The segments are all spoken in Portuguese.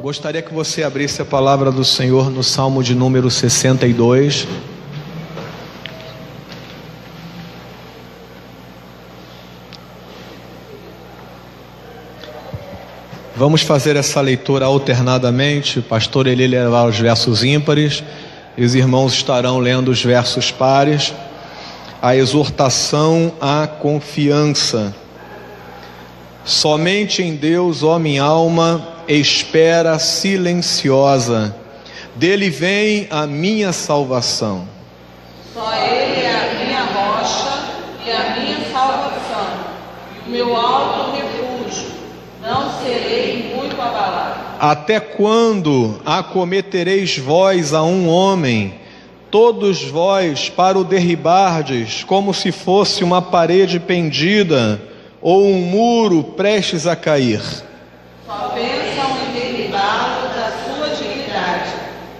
Eu gostaria que você abrisse a palavra do Senhor no Salmo de número 62. Vamos fazer essa leitura alternadamente. O pastor ele lerá os versos ímpares e os irmãos estarão lendo os versos pares. A exortação à confiança. Somente em Deus, ó minha alma, espera silenciosa, dele vem a minha salvação. Só Ele é a minha rocha e a minha salvação, e o meu alto refúgio, não serei muito abalado. Até quando acometereis vós a um homem, todos vós para o derribardes, como se fosse uma parede pendida, ou um muro prestes a cair? Só pensam em derribá-lo da sua dignidade.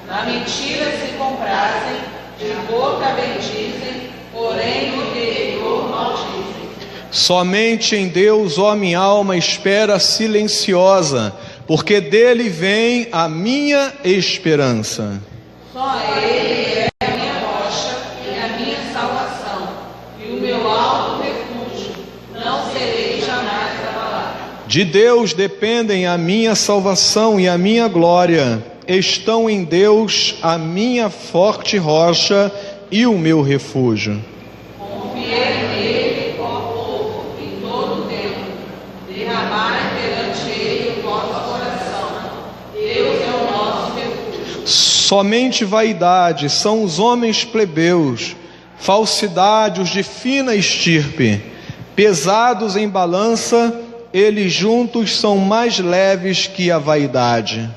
Na mentira se comprazem, de boca bendizem, porém no interior maldizem. Somente em Deus, ó minha alma, espera silenciosa, porque dele vem a minha esperança. Só Ele é a minha rocha e a minha salvação, e o meu alto refúgio, não serei jamais abalado. De Deus dependem a minha salvação e a minha glória. Estão em Deus a minha forte rocha e o meu refúgio. Confiei nele, ó povo, em todo o tempo. Derramai perante ele o vosso coração. Deus é o nosso refúgio. Somente vaidade são os homens plebeus, falsidade os de fina estirpe. Pesados em balança, eles juntos são mais leves que a vaidade.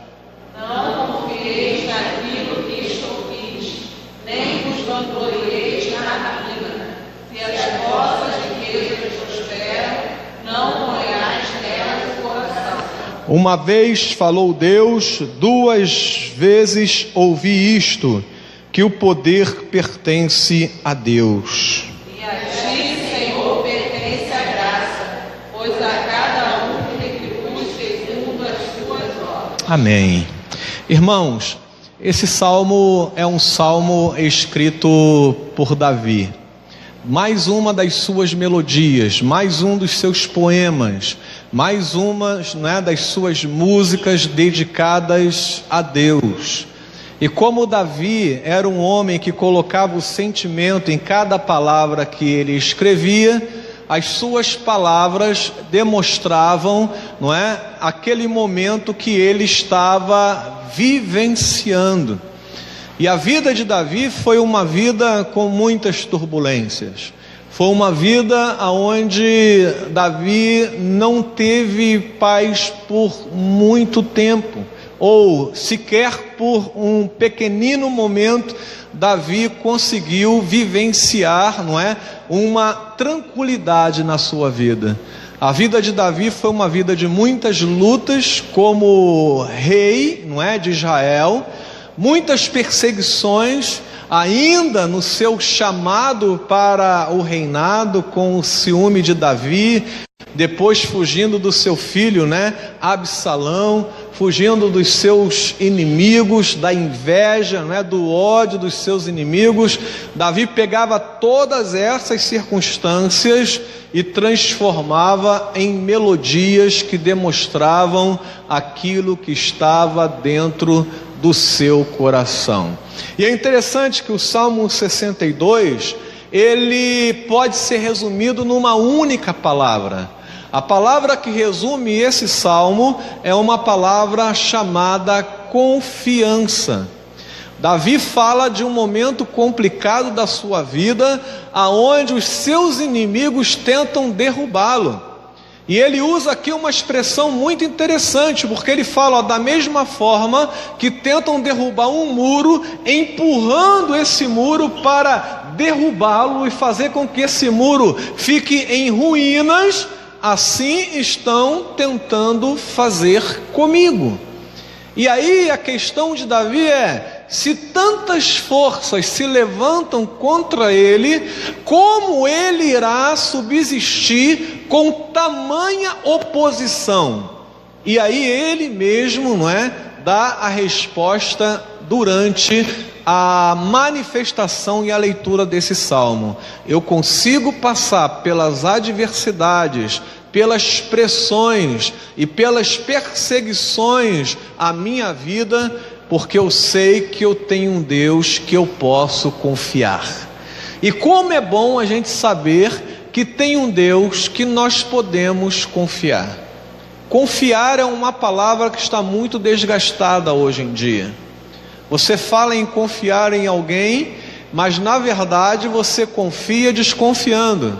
Não confieis naquilo que extorquis, nem vos vanglorieis na rapina. Se as vossas riquezas prosperam, não ponhais nelas o coração. Uma vez falou Deus, duas vezes ouvi isto, que o poder pertence a Deus. E a ti, Senhor, pertence a graça, pois a cada um retribui segundo as suas obras. Amém. Irmãos, esse salmo é um salmo escrito por Davi. Mais uma das suas melodias, mais um dos seus poemas, mais uma, das suas músicas dedicadas a Deus. E como Davi era um homem que colocava o sentimento em cada palavra que ele escrevia, as suas palavras demonstravam, aquele momento que ele estava vivenciando. E a vida de Davi foi uma vida com muitas turbulências. Foi uma vida onde Davi não teve paz por muito tempo, ou sequer por um pequenino momento Davi conseguiu vivenciar, uma tranquilidade na sua vida. A vida de Davi foi uma vida de muitas lutas como rei, de Israel, muitas perseguições, ainda no seu chamado para o reinado, com o ciúme de Davi, depois fugindo do seu filho, Absalão, fugindo dos seus inimigos, da inveja, do ódio dos seus inimigos. Davi pegava todas essas circunstâncias e transformava em melodias que demonstravam aquilo que estava dentro do seu coração. E é interessante que o Salmo 62, ele pode ser resumido numa única palavra. A palavra que resume esse salmo é uma palavra chamada confiança. Davi fala de um momento complicado da sua vida, aonde os seus inimigos tentam derrubá-lo. E ele usa aqui uma expressão muito interessante, porque ele fala da mesma forma que tentam derrubar um muro, empurrando esse muro para derrubá-lo e fazer com que esse muro fique em ruínas, assim estão tentando fazer comigo. E aí a questão de Davi é: se tantas forças se levantam contra ele, como ele irá subsistir com tamanha oposição? E aí ele mesmo, dá a resposta durante a manifestação e a leitura desse salmo. Eu consigo passar pelas adversidades, pelas pressões e pelas perseguições à minha vida, porque eu sei que eu tenho um Deus que eu posso confiar. E como é bom a gente saber que tem um Deus que nós podemos confiar. Confiar é uma palavra que está muito desgastada hoje em dia. Você fala em confiar em alguém, mas na verdade você confia desconfiando.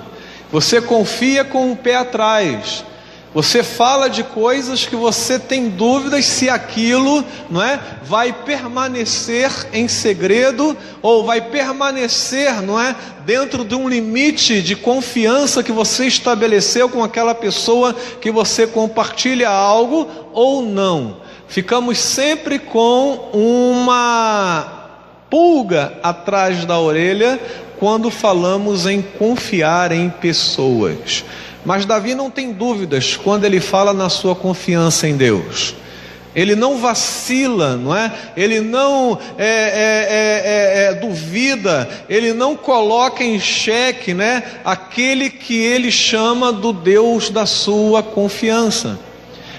Você confia com o pé atrás. Você fala de coisas que você tem dúvidas se aquilo, não é, vai permanecer em segredo ou vai permanecer, não é, dentro de um limite de confiança que você estabeleceu com aquela pessoa que você compartilha algo ou não. Ficamos sempre com uma pulga atrás da orelha quando falamos em confiar em pessoas. Mas Davi não tem dúvidas quando ele fala na sua confiança em Deus. Ele não vacila, não é? Ele não duvida, ele não coloca em xeque, né, aquele que ele chama do Deus da sua confiança.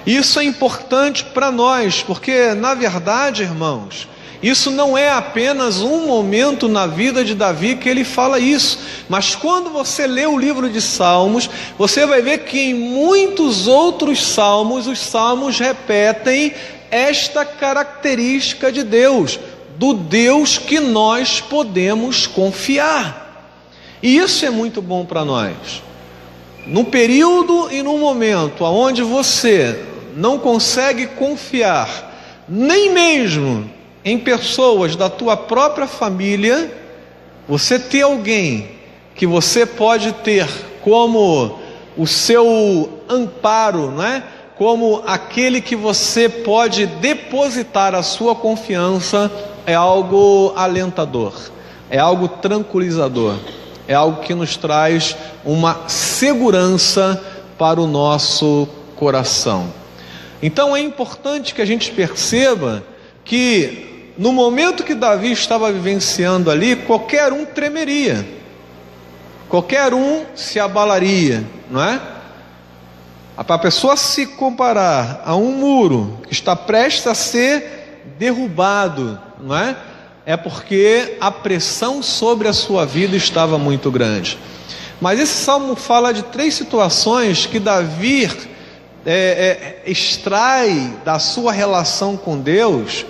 Isso é importante para nós, porque na verdade, irmãos, isso não é apenas um momento na vida de Davi que ele fala isso, mas quando você lê o livro de Salmos, você vai ver que em muitos outros salmos, os salmos repetem esta característica de Deus, do Deus que nós podemos confiar. E isso é muito bom para nós. No período e no momento onde você não consegue confiar, nem mesmo em pessoas da tua própria família, você ter alguém que você pode ter como o seu amparo, né? Como aquele que você pode depositar a sua confiança, é algo alentador, é algo tranquilizador, é algo que nos traz uma segurança para o nosso coração. Então é importante que a gente perceba que no momento que Davi estava vivenciando ali, qualquer um tremeria, qualquer um se abalaria, não é? Para a pessoa se comparar a um muro que está prestes a ser derrubado, não é? É porque a pressão sobre a sua vida estava muito grande. Mas esse salmo fala de 3 situações que Davi extrai da sua relação com Deus,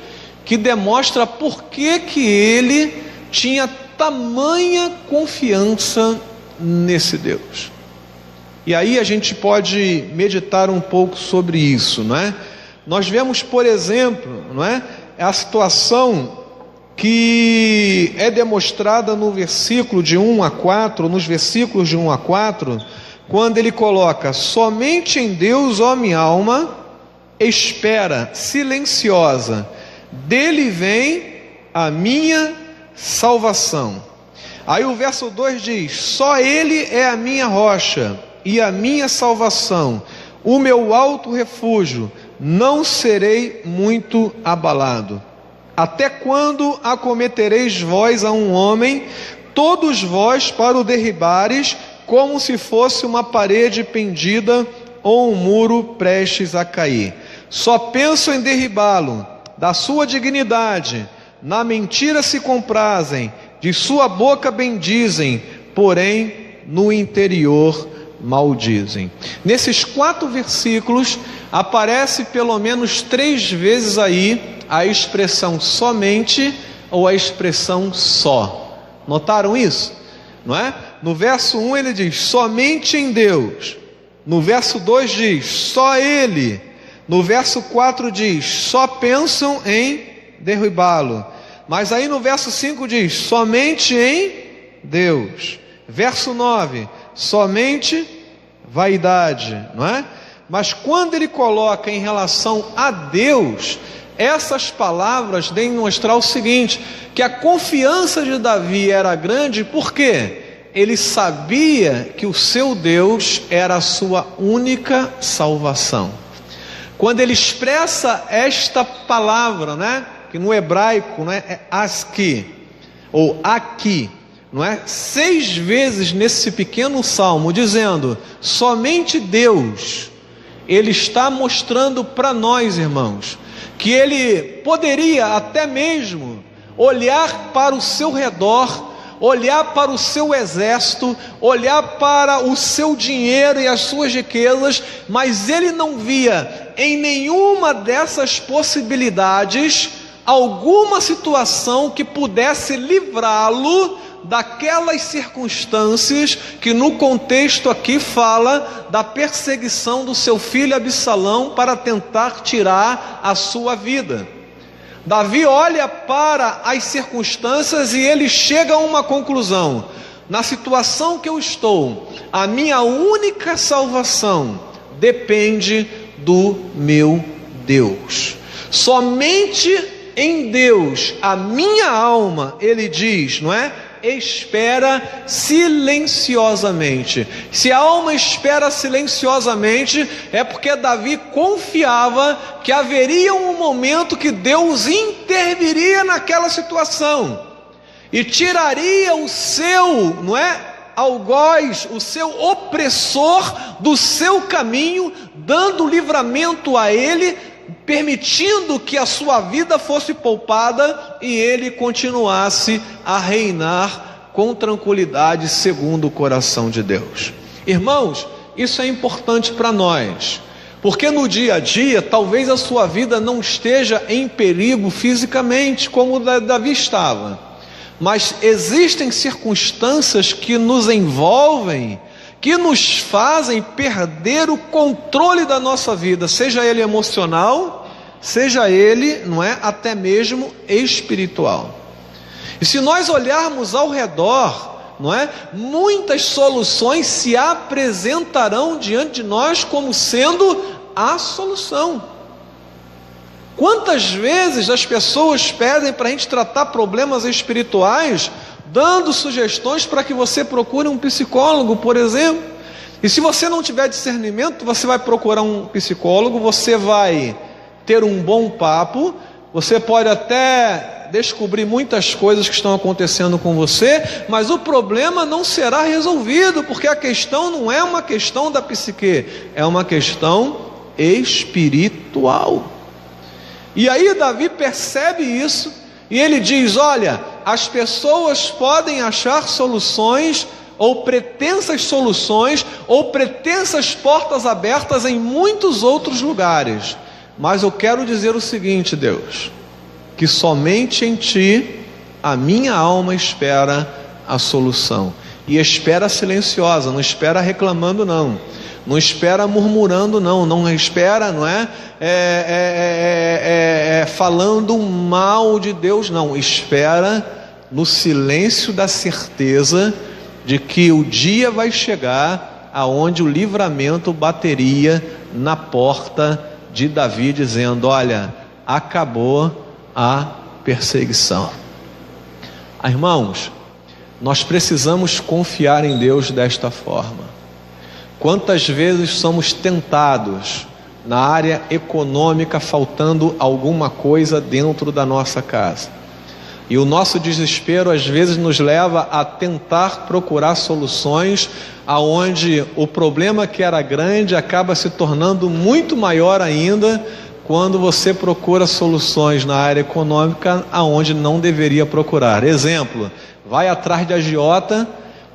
que demonstra por que ele tinha tamanha confiança nesse Deus. E aí a gente pode meditar um pouco sobre isso, não é? Nós vemos, por exemplo, não é, a situação que é demonstrada no versículo de 1 a 4, nos versículos de 1 a 4, quando ele coloca: somente em Deus, ó minha alma, espera silenciosa, dele vem a minha salvação. Aí o verso 2 diz: só ele é a minha rocha e a minha salvação, o meu alto refúgio, não serei muito abalado. Até quando acometereis vós a um homem, todos vós para o derribares, como se fosse uma parede pendida ou um muro prestes a cair? Só penso em derribá-lo, da sua dignidade, na mentira se comprazem, de sua boca bendizem, porém no interior maldizem. Nesses 4 versículos aparece pelo menos 3 vezes aí a expressão somente ou a expressão só. Notaram isso? Não é? No verso 1 ele diz: somente em Deus. No verso 2 diz: só ele. No verso 4 diz: só pensam em derrubá-lo. Mas aí no verso 5 diz: somente em Deus. Verso 9: somente vaidade, não é? Mas quando ele coloca em relação a Deus, essas palavras devem mostrar o seguinte: que a confiança de Davi era grande, porque ele sabia que o seu Deus era a sua única salvação. quando ele expressa esta palavra, né, que no hebraico, né, é aski, ou aqui, não é? 6 vezes nesse pequeno salmo, dizendo: somente Deus. Ele está mostrando para nós, irmãos, que ele poderia até mesmo olhar para o seu redor, olhar para o seu exército, olhar para o seu dinheiro e as suas riquezas, mas ele não via em nenhuma dessas possibilidades alguma situação que pudesse livrá-lo daquelas circunstâncias que no contexto aqui fala da perseguição do seu filho Absalão para tentar tirar a sua vida. Davi olha para as circunstâncias e ele chega a uma conclusão: na situação que eu estou, a minha única salvação depende do meu Deus. Somente em Deus a minha alma, ele diz, não é? Espera silenciosamente. Se a alma espera silenciosamente, é porque Davi confiava que haveria um momento que Deus interviria naquela situação e tiraria o seu, não é, algoz, o seu opressor do seu caminho, dando livramento a ele, permitindo que a sua vida fosse poupada e ele continuasse a reinar com tranquilidade segundo o coração de Deus. Irmãos, isso é importante para nós, porque no dia a dia talvez a sua vida não esteja em perigo fisicamente como Davi estava, mas existem circunstâncias que nos envolvem, que nos fazem perder o controle da nossa vida, seja ele emocional, seja ele, não é, até mesmo espiritual. E se nós olharmos ao redor, não é, muitas soluções se apresentarão diante de nós como sendo a solução. Quantas vezes as pessoas pedem para a gente tratar problemas espirituais, dando sugestões para que você procure um psicólogo, por exemplo. E se você não tiver discernimento, você vai procurar um psicólogo, você vai ter um bom papo, você pode até descobrir muitas coisas que estão acontecendo com você, mas o problema não será resolvido, porque a questão não é uma questão da psique, é uma questão espiritual. E aí Davi percebe isso, e ele diz: olha, as pessoas podem achar soluções, ou pretensas soluções, ou pretensas portas abertas em muitos outros lugares, mas eu quero dizer o seguinte, Deus, que somente em Ti a minha alma espera a solução, e espera silenciosa, não espera reclamando não, não espera murmurando não, não espera, não é, falando mal de Deus não, espera no silêncio da certeza de que o dia vai chegar aonde o livramento bateria na porta de Davi, dizendo: olha, acabou a perseguição. Irmãos, nós precisamos confiar em Deus desta forma. Quantas vezes somos tentados na área econômica, faltando alguma coisa dentro da nossa casa, e o nosso desespero às vezes nos leva a tentar procurar soluções aonde o problema que era grande acaba se tornando muito maior ainda quando você procura soluções na área econômica aonde não deveria procurar. Exemplo, vai atrás de agiota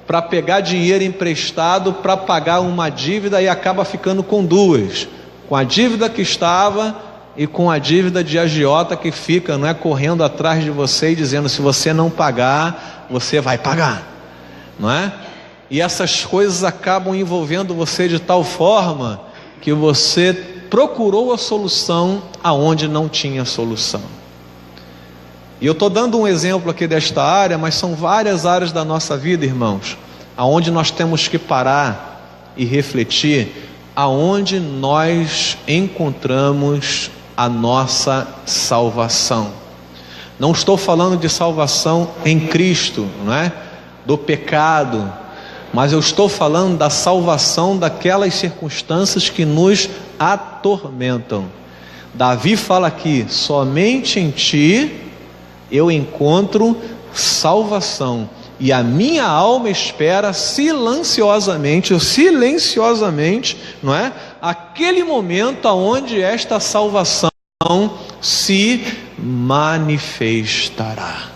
para pegar dinheiro emprestado para pagar uma dívida e acaba ficando com duas, com a dívida que estava e com a dívida de agiota que fica, não é, correndo atrás de você e dizendo: se você não pagar, você vai pagar, não é? E essas coisas acabam envolvendo você de tal forma que você procurou a solução aonde não tinha solução. E eu estou dando um exemplo aqui desta área, mas são várias áreas da nossa vida, irmãos, aonde nós temos que parar e refletir aonde nós encontramos a nossa salvação. Não estou falando de salvação em Cristo, não é? Do pecado, mas eu estou falando da salvação daquelas circunstâncias que nos atormentam. Davi fala aqui: somente em ti eu encontro salvação, e a minha alma espera silenciosamente, não é? Aquele momento aonde esta salvação se manifestará.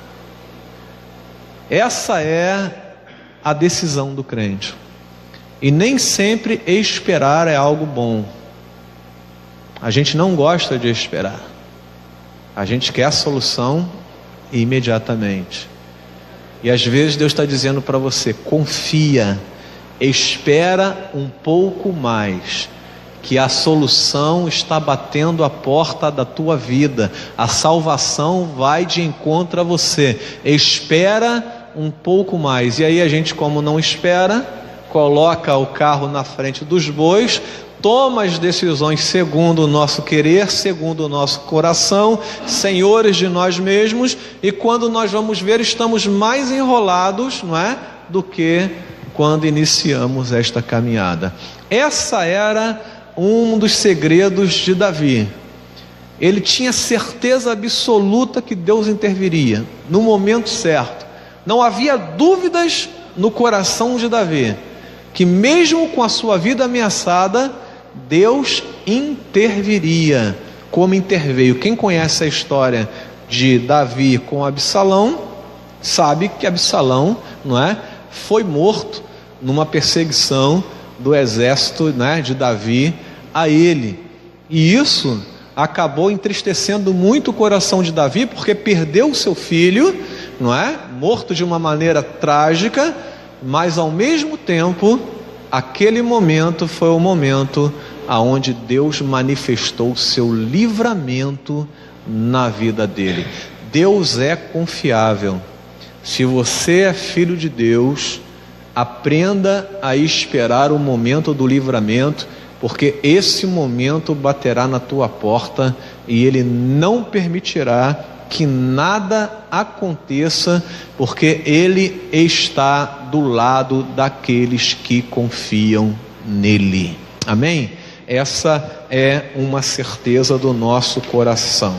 Essa é a decisão do crente. E nem sempre esperar é algo bom. A gente não gosta de esperar. A gente quer a solução imediatamente. E às vezes Deus está dizendo para você: confia, espera um pouco mais, que a solução está batendo a porta da tua vida, a salvação vai de encontro a você. Espera um pouco mais. E aí a gente, como não espera, coloca o carro na frente dos bois, toma as decisões segundo o nosso querer, segundo o nosso coração, senhores de nós mesmos, e quando nós vamos ver, estamos mais enrolados, não é, do que quando iniciamos esta caminhada. Essa era um dos segredos de Davi. Ele tinha certeza absoluta que Deus interviria no momento certo. Não havia dúvidas no coração de Davi, que mesmo com a sua vida ameaçada, Deus interviria, como interveio. Quem conhece a história de Davi com Absalão, sabe que Absalão, não é, foi morto numa perseguição do exército, né, de Davi a ele. E isso acabou entristecendo muito o coração de Davi, porque perdeu o seu filho, não é? Morto de uma maneira trágica, mas ao mesmo tempo, aquele momento foi o momento aonde Deus manifestou o seu livramento na vida dele. Deus é confiável. Se você é filho de Deus, aprenda a esperar o momento do livramento, porque esse momento baterá na tua porta e Ele não permitirá que nada aconteça, porque Ele está do lado daqueles que confiam nele. Amém? Essa é uma certeza do nosso coração.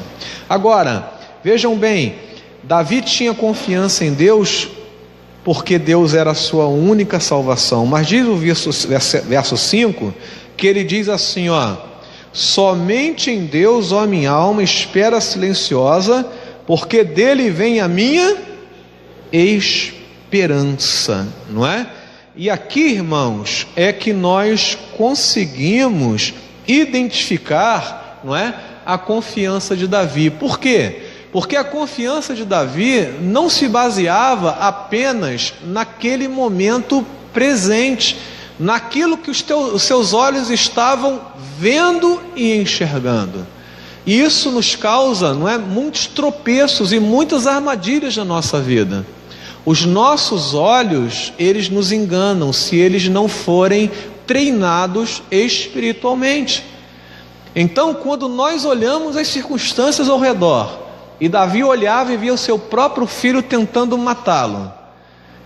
Agora, vejam bem, Davi tinha confiança em Deus porque Deus era a sua única salvação. Mas diz o verso 5, que ele diz assim, ó: somente em Deus, ó minha alma, espera silenciosa, porque dele vem a minha esperança, não é? E aqui, irmãos, é que nós conseguimos identificar, não é, a confiança de Davi. Por quê? Porque a confiança de Davi não se baseava apenas naquele momento presente, naquilo que os seus olhos estavam vendo e enxergando. E isso nos causa, não é, muitos tropeços e muitas armadilhas na nossa vida. Os nossos olhos, eles nos enganam se eles não forem treinados espiritualmente. Então, quando nós olhamos as circunstâncias ao redor, e Davi olhava e via o seu próprio filho tentando matá-lo,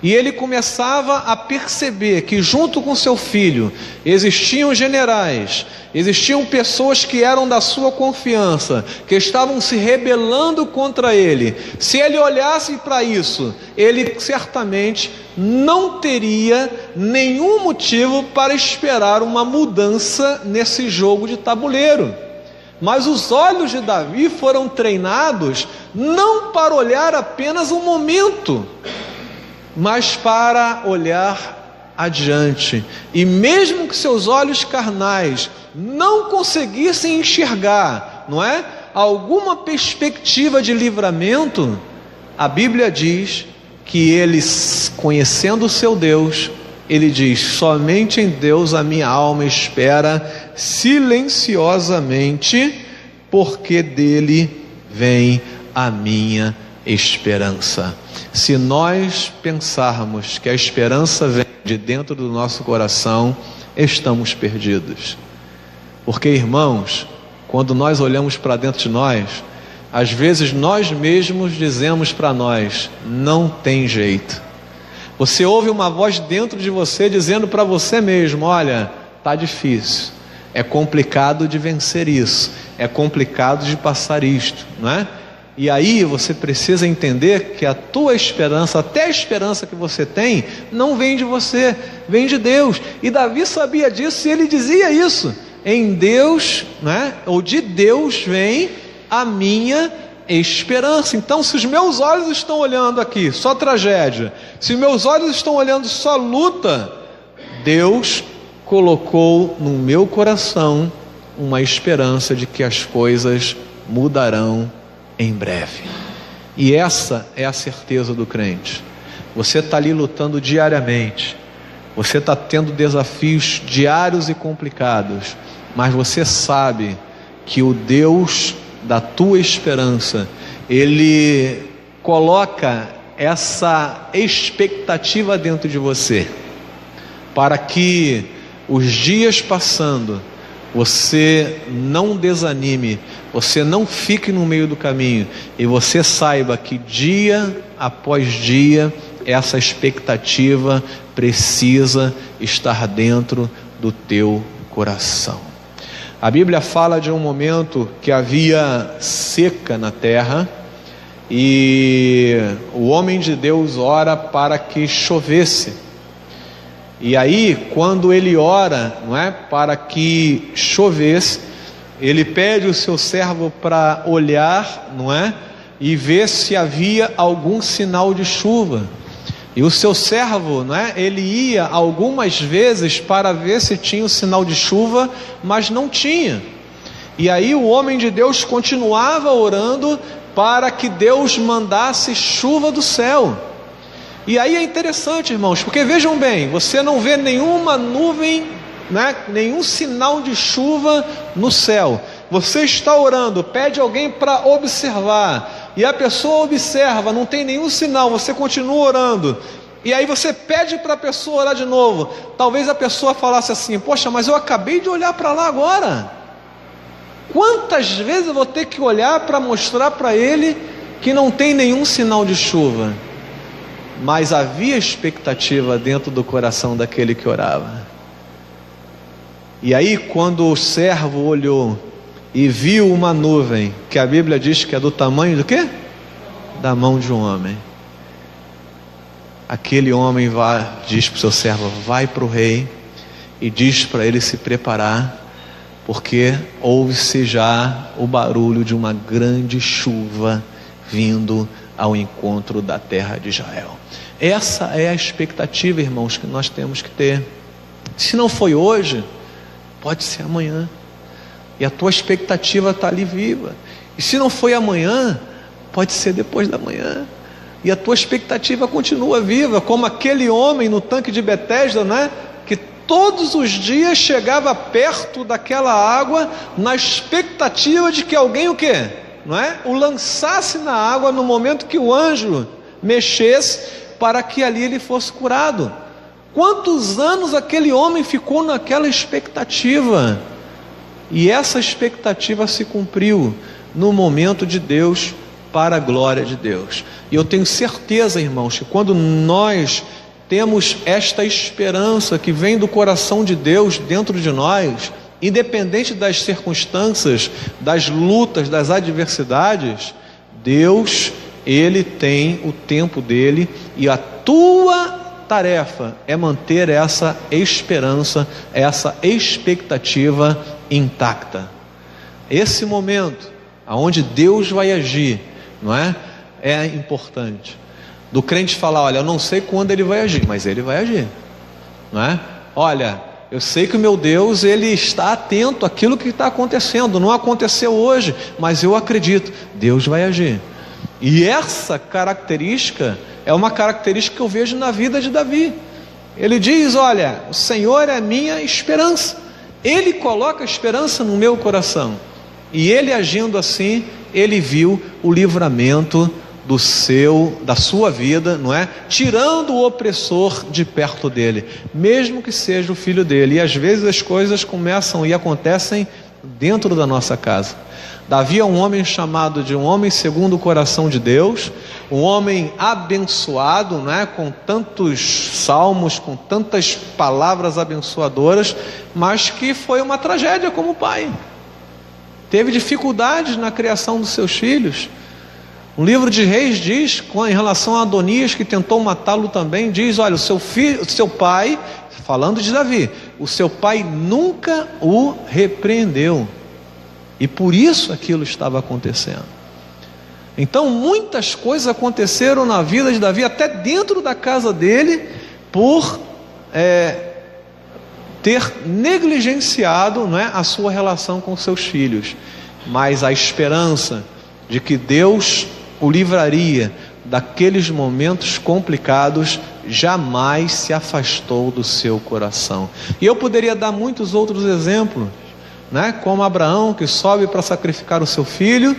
e ele começava a perceber que junto com seu filho existiam generais, existiam pessoas que eram da sua confiança, que estavam se rebelando contra ele. Se ele olhasse para isso, ele certamente não teria nenhum motivo para esperar uma mudança nesse jogo de tabuleiro. Mas os olhos de Davi foram treinados não para olhar apenas um momento, mas para olhar adiante. E mesmo que seus olhos carnais não conseguissem enxergar, não é, alguma perspectiva de livramento, a Bíblia diz que ele, conhecendo o seu Deus, ele diz: somente em Deus a minha alma espera silenciosamente, porque dele vem a minha esperança. Se nós pensarmos que a esperança vem de dentro do nosso coração, estamos perdidos. Porque, irmãos, quando nós olhamos para dentro de nós, às vezes nós mesmos dizemos para nós: não tem jeito, Você ouve uma voz dentro de você dizendo para você mesmo: olha, está difícil, é complicado de vencer isso, é complicado de passar isto, não é? E aí você precisa entender que a tua esperança, até a esperança que você tem, não vem de você, vem de Deus. E Davi sabia disso e ele dizia isso: em Deus, né, ou de Deus vem a minha esperança. Então, se os meus olhos estão olhando aqui só tragédia, se meus olhos estão olhando só luta, Deus colocou no meu coração uma esperança de que as coisas mudarão em breve. E essa é a certeza do crente. Você está ali lutando diariamente, você está tendo desafios diários e complicados, mas você sabe que o Deus da tua esperança, Ele coloca essa expectativa dentro de você, para que os dias passando, você não desanime, você não fique no meio do caminho, e você saiba que dia após dia essa expectativa precisa estar dentro do teu coração. A Bíblia fala de um momento que havia seca na terra, e o homem de Deus ora para que chovesse. E aí, quando ele ora, não é, para que chovesse, ele pede o seu servo para olhar, não é, e ver se havia algum sinal de chuva. E o seu servo, não é, ele ia algumas vezes para ver se tinha o sinal de chuva, mas não tinha. E aí o homem de Deus continuava orando para que Deus mandasse chuva do céu. E aí é interessante, irmãos, porque vejam bem, você não vê nenhuma nuvem, né, nenhum sinal de chuva no céu. Você está orando, pede alguém para observar, e a pessoa observa, não tem nenhum sinal, você continua orando. E aí você pede para a pessoa orar de novo. Talvez a pessoa falasse assim: poxa, mas eu acabei de olhar para lá agora. Quantas vezes eu vou ter que olhar para mostrar para ele que não tem nenhum sinal de chuva? Mas havia expectativa dentro do coração daquele que orava. E aí, quando o servo olhou e viu uma nuvem, que a Bíblia diz que é do tamanho do quê? Da mão de um homem. Aquele homem diz para o seu servo: vai para o rei e diz para ele se preparar, porque ouve-se já o barulho de uma grande chuva vindo ao encontro da terra de Israel. Essa é a expectativa, irmãos, que nós temos que ter. Se não foi hoje, pode ser amanhã, e a tua expectativa está ali viva. E se não foi amanhã, pode ser depois da manhã, e a tua expectativa continua viva, como aquele homem no tanque de Betesda, né? Que todos os dias chegava perto daquela água, na expectativa de que alguém o quê? Não é? O lançasse na água no momento que o anjo mexesse, para que ali ele fosse curado. Quantos anos aquele homem ficou naquela expectativa? E essa expectativa se cumpriu no momento de Deus, para a glória de Deus. E eu tenho certeza, irmãos, que quando nós temos esta esperança que vem do coração de Deus dentro de nós, independente das circunstâncias, das lutas, das adversidades, Deus, Ele tem o tempo dele, e a tua tarefa é manter essa esperança, essa expectativa intacta. Esse momento aonde Deus vai agir, não é? É importante. Do crente falar: olha, eu não sei quando ele vai agir, mas ele vai agir, não é? Olha, eu sei que o meu Deus, Ele está atento àquilo que está acontecendo. Não aconteceu hoje, mas eu acredito, Deus vai agir. E essa característica é uma característica que eu vejo na vida de Davi. Ele diz: olha, o Senhor é a minha esperança. Ele coloca a esperança no meu coração. E ele agindo assim, ele viu o livramento da sua vida, não é? Tirando o opressor de perto dele, mesmo que seja o filho dele. E às vezes as coisas começam e acontecem dentro da nossa casa. Davi é um homem chamado de um homem segundo o coração de Deus, um homem abençoado, né, com tantos salmos, com tantas palavras abençoadoras, mas que foi uma tragédia como pai. Teve dificuldades na criação dos seus filhos. O livro de Reis diz, em relação a Adonias, que tentou matá-lo também, diz: olha, o seu pai, falando de Davi, o seu pai nunca o repreendeu, e por isso aquilo estava acontecendo. Então muitas coisas aconteceram na vida de Davi, até dentro da casa dele, por ter negligenciado, né, a sua relação com seus filhos. Mas a esperança de que Deus o livraria daqueles momentos complicados jamais se afastou do seu coração. E eu poderia dar muitos outros exemplos, né? Como Abraão, que sobe para sacrificar o seu filho,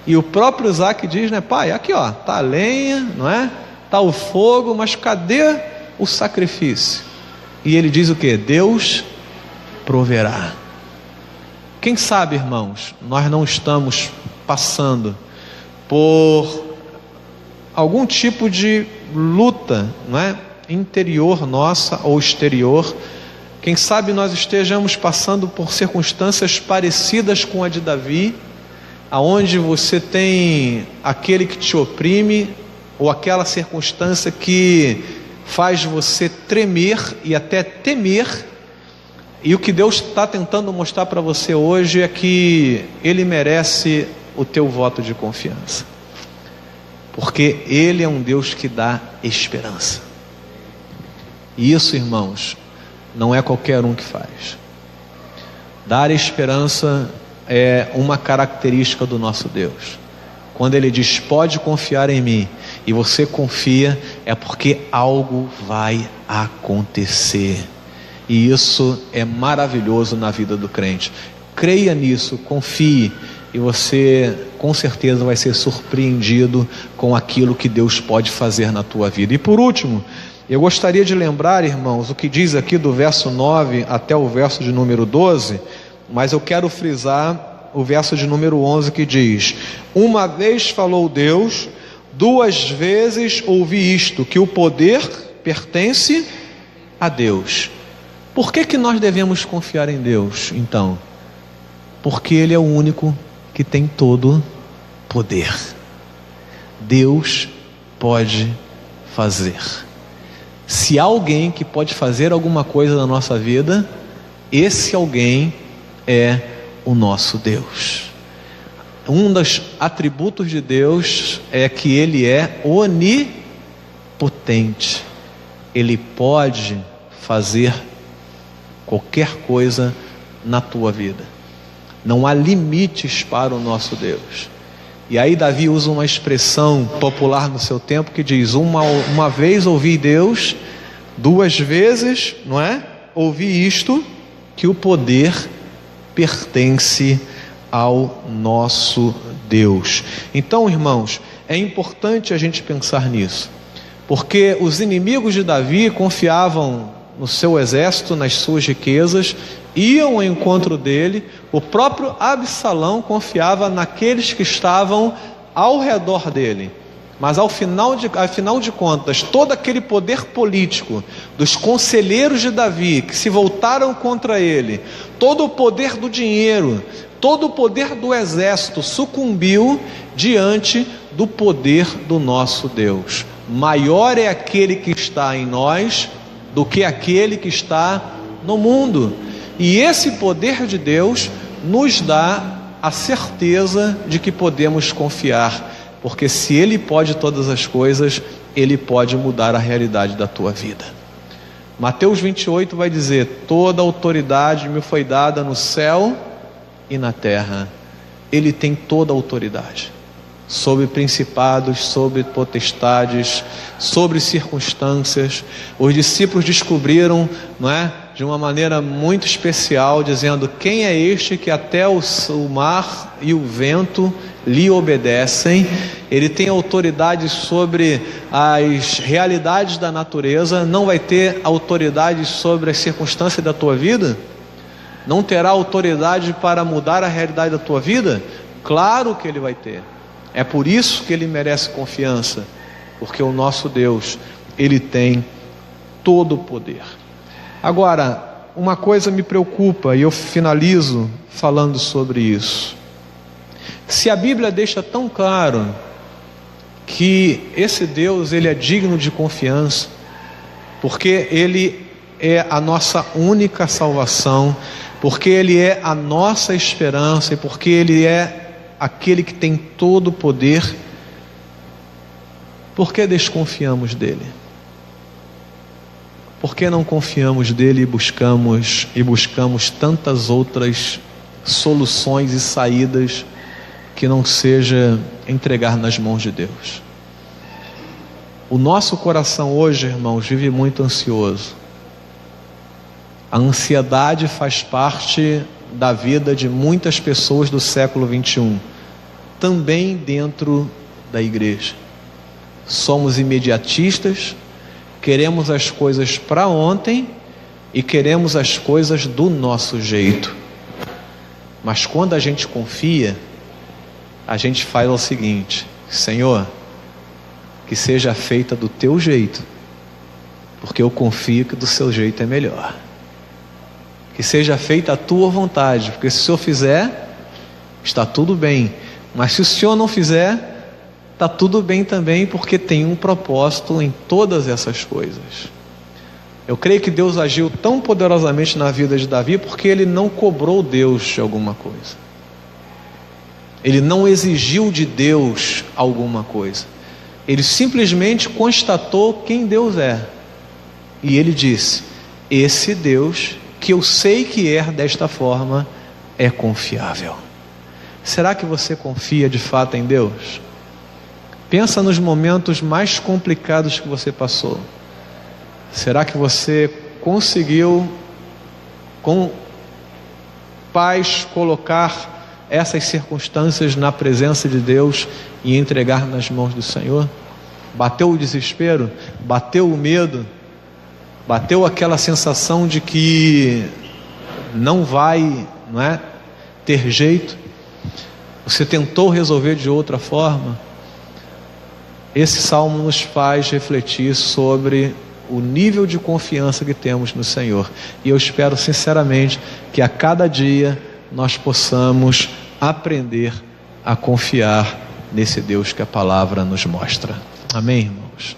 e o próprio Isaac diz, né: pai, aqui ó, está a lenha, não é? Está o fogo, mas cadê o sacrifício? E ele diz o que? Deus proverá. Quem sabe, irmãos, nós não estamos passando por algum tipo de luta, não é? Interior nossa ou exterior. Quem sabe nós estejamos passando por circunstâncias parecidas com a de Davi, aonde você tem aquele que te oprime, ou aquela circunstância que faz você tremer e até temer. E o que Deus está tentando mostrar para você hoje é que Ele merece o teu voto de confiança, porque Ele é um Deus que dá esperança. E isso, irmãos, não é qualquer um que faz. Dar esperança é uma característica do nosso Deus. Quando Ele diz, pode confiar em mim, e você confia, é porque algo vai acontecer. E isso é maravilhoso na vida do crente. Creia nisso, confie, e você com certeza vai ser surpreendido com aquilo que Deus pode fazer na tua vida. E por último, eu gostaria de lembrar, irmãos, o que diz aqui do verso 9 até o verso de número 12, mas eu quero frisar o verso de número 11, que diz: uma vez falou Deus, duas vezes ouvi isto, que o poder pertence a Deus. Por que nós devemos confiar em Deus, então? Porque Ele é o único que tem todo poder. Deus pode fazer. Se há alguém que pode fazer alguma coisa na nossa vida, esse alguém é o nosso Deus. Um dos atributos de Deus é que Ele é onipotente. Ele pode fazer qualquer coisa na tua vida. Não há limites para o nosso Deus. E aí Davi usa uma expressão popular no seu tempo que diz: uma vez ouvi Deus, duas vezes, não é? Ouvi isto, que o poder pertence ao nosso Deus. Então, irmãos, é importante a gente pensar nisso, porque os inimigos de Davi confiavam no seu exército, nas suas riquezas, iam ao encontro dele. O próprio Absalão confiava naqueles que estavam ao redor dele. Mas afinal de contas, todo aquele poder político dos conselheiros de Davi que se voltaram contra ele, todo o poder do dinheiro, todo o poder do exército sucumbiu diante do poder do nosso Deus. Maior é aquele que está em nós do que aquele que está no mundo. E esse poder de Deus nos dá a certeza de que podemos confiar, porque se Ele pode todas as coisas, Ele pode mudar a realidade da tua vida. Mateus 28 vai dizer: toda autoridade me foi dada no céu e na terra. Ele tem toda a autoridade sobre principados, sobre potestades, sobre circunstâncias. Os discípulos descobriram, não é, de uma maneira muito especial, dizendo: quem é este que até o mar e o vento lhe obedecem? Ele tem autoridade sobre as realidades da natureza. Não vai ter autoridade sobre as circunstâncias da tua vida? não terá autoridade para mudar a realidade da tua vida? Claro que Ele vai ter. É por isso que Ele merece confiança, porque o nosso Deus, Ele tem todo o poder. Agora, uma coisa me preocupa, e eu finalizo falando sobre isso. Se a Bíblia deixa tão claro que esse Deus, Ele é digno de confiança, porque Ele é a nossa única salvação, porque Ele é a nossa esperança, e porque Ele é aquele que tem todo o poder, por que desconfiamos dEle? Por que não confiamos dEle e buscamos tantas outras soluções e saídas que não seja entregar nas mãos de Deus? O nosso coração hoje, irmãos, vive muito ansioso. A ansiedade faz parte da vida de muitas pessoas do século 21, também dentro da igreja. Somos imediatistas, queremos as coisas para ontem e queremos as coisas do nosso jeito. Mas quando a gente confia, a gente faz o seguinte: Senhor, que seja feita do teu jeito, porque eu confio que do seu jeito é melhor. Que seja feita a tua vontade, porque se o Senhor fizer, está tudo bem. Mas se o Senhor não fizer, está tudo bem também, porque tem um propósito em todas essas coisas. Eu creio que Deus agiu tão poderosamente na vida de Davi, porque ele não cobrou Deus de alguma coisa. Ele não exigiu de Deus alguma coisa. Ele simplesmente constatou quem Deus é. E ele disse: esse Deus, que eu sei que é desta forma, é confiável. Será que você confia de fato em Deus? Pensa nos momentos mais complicados que você passou. Será que você conseguiu, com paz, colocar essas circunstâncias na presença de Deus e entregar nas mãos do Senhor? Bateu o desespero? Bateu o medo? Bateu aquela sensação de que não vai, ter jeito? Você tentou resolver de outra forma? Esse salmo nos faz refletir sobre o nível de confiança que temos no Senhor. E eu espero sinceramente que a cada dia nós possamos aprender a confiar nesse Deus que a palavra nos mostra. Amém, irmãos?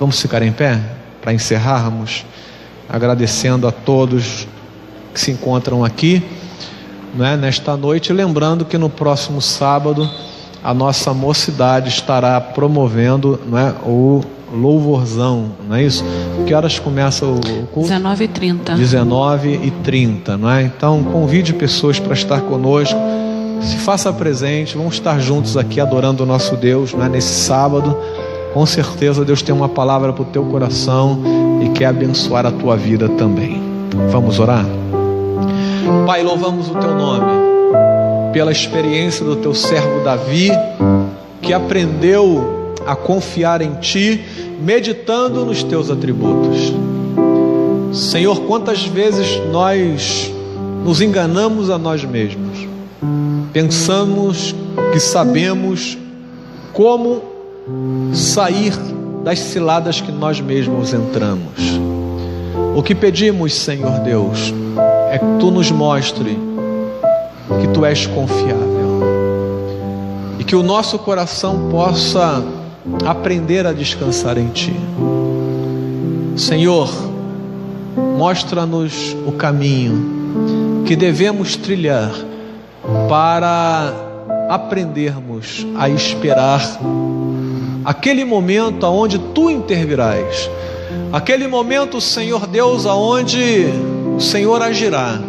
Vamos ficar em pé para encerrarmos, agradecendo a todos que se encontram aqui, nesta noite, lembrando que no próximo sábado a nossa mocidade estará promovendo o louvorzão, não é isso? Que horas começa o culto? 19h30. 19h30, Então convide pessoas para estar conosco, se faça presente, vamos estar juntos aqui adorando o nosso Deus, nesse sábado. Com certeza Deus tem uma palavra para o teu coração e quer abençoar a tua vida também. Vamos orar? Pai, louvamos o teu nome pela experiência do teu servo Davi, que aprendeu a confiar em ti, meditando nos teus atributos. Senhor, quantas vezes nós nos enganamos a nós mesmos, pensamos que sabemos como sair das ciladas que nós mesmos entramos. O que pedimos, Senhor Deus, é que tu nos mostre que tu és confiável e que o nosso coração possa aprender a descansar em ti. Senhor, mostra-nos o caminho que devemos trilhar para aprendermos a esperar aquele momento aonde tu intervirás, aquele momento, Senhor Deus, aonde o Senhor agirá.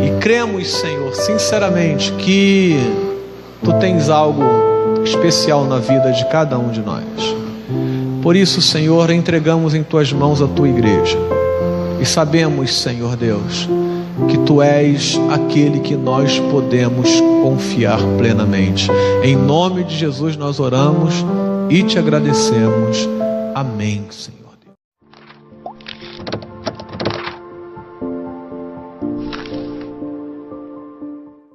E cremos, Senhor, sinceramente, que tu tens algo especial na vida de cada um de nós. Por isso, Senhor, entregamos em tuas mãos a tua igreja e sabemos, Senhor Deus, que tu és aquele que nós podemos confiar plenamente. Em nome de Jesus nós oramos e te agradecemos. Amém, Senhor.